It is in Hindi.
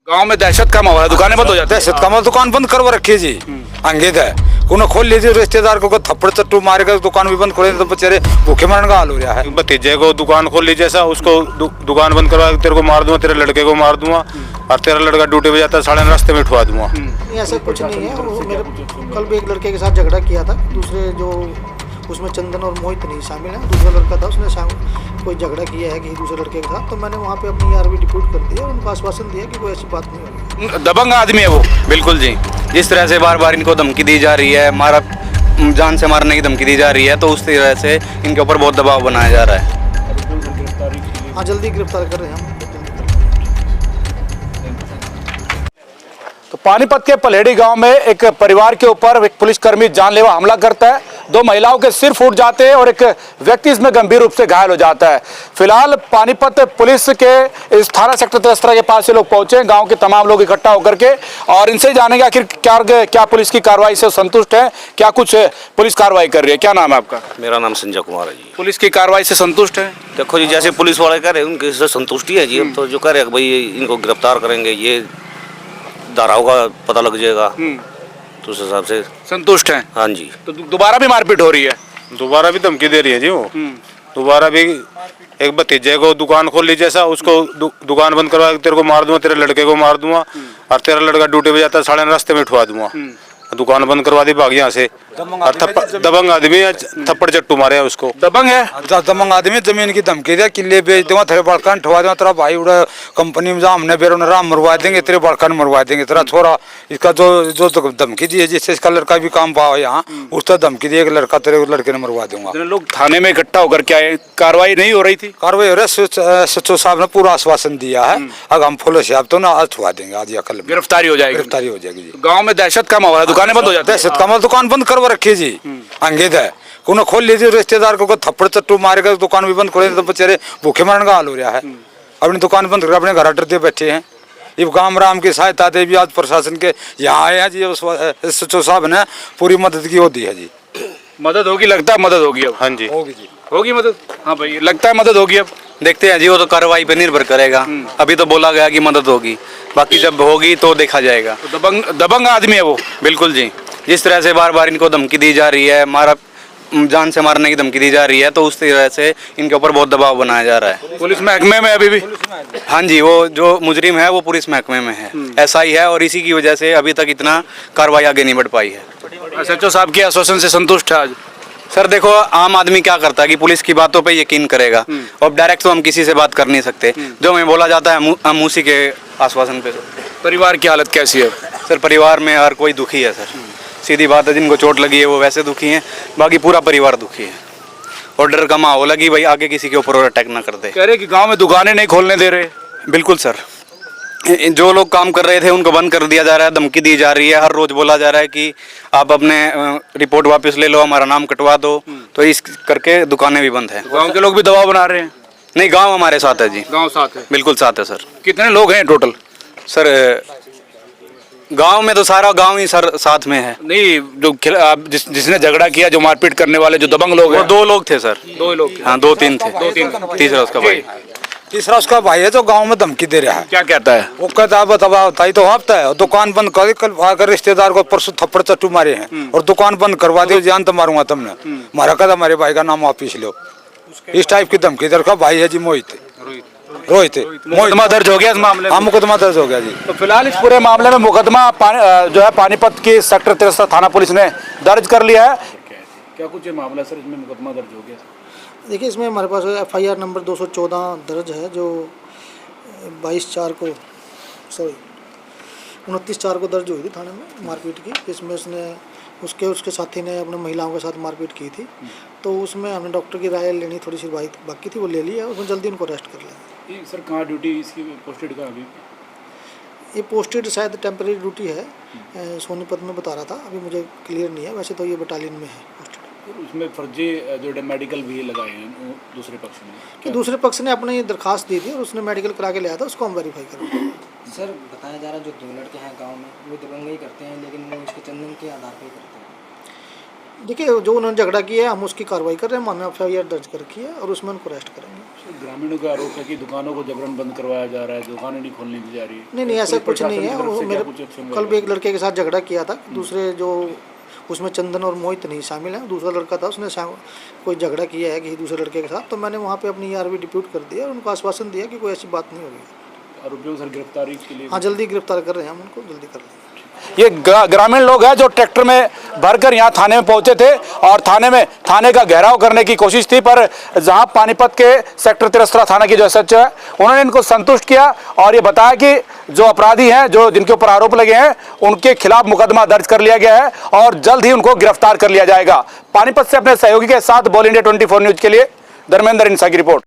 गांव में दहशत का माहौल है, दुकानें बंद हो जाती है। दहशत का माहौल, दुकान बंद करवा रखी है जी। अंकित है उन्हें खोल लीजिए, रिश्तेदार को थप्पड़ चट्टू मारेगा, दुकान भी बंद खोले तो बेचारे भूखे मरने का हाल हो रहा है। भतीजे को दुकान खोल लीजिए, ऐसा उसको दुकान बंद करवा तेरे को मार दूंगा, तेरे लड़के को मार दूंगा, और तेरा लड़का ड्यूटी पे जाता है, साढ़े रास्ते में उठवा दूंगा। ऐसा कुछ नहीं है। वो मेरे कल भी एक लड़के के साथ झगड़ा किया था, दूसरे जो उसमें चंदन और मोहित नहीं शामिल है, दूसरा लड़का था, उसने कोई झगड़ा किया है किसी दूसरे लड़के के साथ, तो मैंने वहाँ पे अपनी आरवी डिप्यूट कर दिया, उनको आश्वासन दिया कि कोई ऐसी बात नहीं होगी। दबंग आदमी है वो। बिल्कुल जी, जिस तरह से बार बार इनको धमकी दी जा रही है, मारा जान से मारने की धमकी दी जा रही है, तो उस तरह से इनके ऊपर बहुत दबाव बनाया जा रहा है। हाँ, जल्दी गिरफ्तार कर रहे हैं हम। तो पानीपत के पलेड़ी गांव में एक परिवार के ऊपर एक पुलिसकर्मी जानलेवा हमला करता है, 2 महिलाओं के सिर फूट जाते हैं और एक व्यक्ति इसमें गंभीर रूप से घायल हो जाता है। फिलहाल पानीपत पुलिस के इस थाना सेक्टर 13 के पास से लोग पहुंचे, गांव के तमाम लोग इकट्ठा होकर के, और इनसे जानेंगे आखिर क्या पुलिस की कार्रवाई से संतुष्ट है, क्या कुछ पुलिस कार्रवाई कर रही है। क्या नाम है आपका? मेरा नाम संजय कुमार है जी। पुलिस की कार्रवाई से संतुष्ट है? देखो जी, जैसे पुलिस वाले कह रहे हैं उनके से संतुष्टि है जी। अब तो जो कह रहे हैं भाई इनको गिरफ्तार करेंगे, ये धाराओं का पता लग जाएगा, तो उस हिसाब से संतुष्ट है। हाँ जी। तो दोबारा भी मारपीट हो रही है? दोबारा भी धमकी दे रही है जी वो। दोबारा भी एक भतीजे को दुकान खोल लीजिए, ऐसा उसको दुकान बंद करवा तेरे को मार दूंगा, तेरे लड़के को मार दूंगा, और तेरा लड़का ड्यूटी पे जाता है, साढ़े रास्ते में उठवा दूंगा। दुकान बंद करवा दी, भाग यहाँ से। और दबंग आदमी है, थप्पड़ चट्टू मारे उसको। दबंग है? दबंग आदमी, जमीन की धमकी दिया, किले बेच दूंगा, तेरे बड़का ठवा दूंगा, तेरा भाई उड़ा कंपनी में जा, हमने बेरों राम मरवा देंगे, तेरे बड़का मरवा देंगे, तेरा छोरा। इसका जो धमकी दी है, जिससे इसका लड़का भी काम पाओ यहाँ, उसका धमकी दी, एक लड़का तेरे लड़के ने मरवा दूंगा। लोग थाने में इकट्ठा होकर के आए, कार्रवाई नहीं हो रही थी? कार्रवाई हो रही है, सचिव साहब ने पूरा आश्वासन दिया है, अगर हम फुल साहब तो ना आज छुआ देंगे, आज या कल गिरफ्तारी हो जाएगी। गिरफ्तारी हो जाएगी जी। गांव में दहशत का माहौल है, दुकानें बंद हो जाती है। दहशत का माहौल, दुकान बंद करवा रखी है जी। अंकित है उन्हें खोल लीजिए, रिश्तेदार को थप्पड़ चट्टू मारेगा, दुकान भी बंद खोले तो बेचारे भूखे मरने का हाल हो रहा है। अपनी दुकान बंद कर अपने घर डरते बैठे हैं। ये गांव राम की सहायता दे भी आज प्रशासन के यहाँ आए हैं जी, सचिव साहब ने पूरी मदद की होती है जी। मदद होगी, लगता है मदद होगी अब। हाँ जी, होगी जी, होगी मदद। हाँ भाई, लगता है मदद होगी अब। देखते हैं जी, वो तो कार्रवाई पे निर्भर करेगा। अभी तो बोला गया कि मदद होगी, बाकी जब होगी तो देखा जाएगा। तो दबंग आदमी है वो। बिल्कुल जी, जिस तरह से बार बार इनको धमकी दी जा रही है, जान से मारने की धमकी दी जा रही है, तो उस तरह से इनके ऊपर बहुत दबाव बनाया जा रहा है। पुलिस महकमे में अभी भी? हाँ जी, वो जो मुजरिम है वो पुलिस महकमे में है, ऐसा ही है, और इसी की वजह से अभी तक इतना कार्रवाई आगे नहीं बढ़ पाई है। सचिव साहब के आश्वासन से संतुष्ट है आज? सर देखो, आम आदमी क्या करता है कि पुलिस की बातों पे यकीन करेगा, और डायरेक्ट तो हम किसी से बात कर नहीं सकते, जो हमें बोला जाता है हम उसी के आश्वासन पे। परिवार की हालत कैसी है? सर परिवार में हर कोई दुखी है सर, सीधी बात है, जिनको चोट लगी है वो वैसे दुखी हैं, बाकी पूरा परिवार दुखी है। और डर का माहौल है कि भाई आगे किसी के ऊपर अटैक ना कर दे। कह रहे कि गांव में दुकानें नहीं खोलने दे रहे। बिल्कुल सर, जो लोग काम कर रहे थे उनको बंद कर दिया जा रहा है, धमकी दी जा रही है, हर रोज बोला जा रहा है कि आप अपने रिपोर्ट वापस ले लो, हमारा नाम कटवा दो, तो इस करके दुकानें भी बंद हैं। गांव के लोग भी दबाव बना रहे हैं? नहीं, गांव हमारे साथ है जी। गांव साथ है? बिल्कुल साथ है सर। कितने लोग हैं टोटल? सर गांव में तो सारा गांव ही सर साथ में है। नहीं, जो जिसने झगड़ा किया, जो मारपीट करने वाले जो दबंग लोग वो हैं? 2 लोग थे सर। 2 लोग? हाँ, 2-3 थे। 2-3, तीसरा उसका भाई। तीसरा उसका भाई है जो गांव में धमकी दे रहा है। क्या कहता है वो? कहता है बताई तो हफ्ता है, दुकान बंद कर, कल आकर रिश्तेदार को परसों थप्पड़ चट्टू मारे हैं और दुकान बंद करवा दी, जान तो मारूंगा तुमने। मारा कहता हमारे भाई का नाम वापिस लो, इस टाइप की धमकी दे रखा। भाई है जी मोहित, रोहित। मुकदमा दर्ज हो गया इस मामले में? हाँ, मुकदमा दर्ज हो गया जी। तो फिलहाल इस पूरे मामले में मुकदमा जो है पानीपत की सेक्टर 13 थाना पुलिस ने दर्ज कर लिया है। क्या कुछ मामला सर इसमें मुकदमा दर्ज हो गया? देखिए, इसमें हमारे पास FIR नंबर 214 दर्ज है, जो 22/4 को 29/4 को दर्ज हुई थी थाने में मारपीट की। इसमें उसके साथी ने अपने महिलाओं के साथ मारपीट की थी, तो उसमें हमने डॉक्टर की राय लेनी थोड़ी सी बाकी थी, वो ले ली है। उसमें जल्दी उनको अरेस्ट कर लेंगे। सर कहाँ ड्यूटी इसकी पोस्टेड कहाँ अभी? ये पोस्टेड शायद टेम्परेरी ड्यूटी है, सोनीपत में बता रहा था, अभी मुझे क्लियर नहीं है, वैसे तो ये बटालियन में है पोस्टेड। उसमें फर्जी जो मेडिकल भी लगाए हैं दूसरे पक्ष ने? कि दूसरे पक्ष ने अपनी दरखास्त दी थी और उसने मेडिकल करा के लाया था, उसको हम वेरीफाई करेंगे। सर बताया जा रहा है जो 2 लड़के हैं गांव में वो दबंगई करते हैं, लेकिन वो इसके चंदन के आधार पर करते हैं। देखिए जो उन्होंने झगड़ा किया है हम उसकी कार्रवाई कर रहे हैं, हमने FIR दर्ज कर रखी है और उसमें उनको अरेस्ट करेंगे। ग्रामीणों का आरोप है कि दुकानों को जबरन बंद करवाया जा रहा है, दुकानें नहीं खोलने दी जा रही है। नहीं ऐसा कुछ नहीं है। वो मेरे एक्शन कल भी एक लड़के के साथ झगड़ा किया था, दूसरे जो उसमें चंदन और मोहित नहीं शामिल है, दूसरा लड़का था उसने कोई झगड़ा किया है किसी दूसरे लड़के के साथ, तो मैंने वहाँ पे अपनी ARV डिप्यूट कर दिया और उनको आश्वासन दिया कि कोई ऐसी बात नहीं होगी। आरोपियों सर गिरफ्तारी के लिए हाँ जल्दी गिरफ्तार कर रहे हैं हम उनको, जल्दी कर लेंगे। ये ग्रामीण लोग हैं जो ट्रैक्टर में भरकर यहाँ थाने में पहुंचे थे और थाने का घेराव करने की कोशिश थी, पर जहां पानीपत के सेक्टर 13 थाना की जो SHO है उन्होंने इनको संतुष्ट किया और ये बताया कि जो अपराधी हैं, जो जिनके ऊपर आरोप लगे हैं, उनके खिलाफ मुकदमा दर्ज कर लिया गया है और जल्द ही उनको गिरफ्तार कर लिया जाएगा। पानीपत से अपने सहयोगी के साथ बॉल इंडिया 24 न्यूज के लिए धर्मेंद्र इंसा की रिपोर्ट।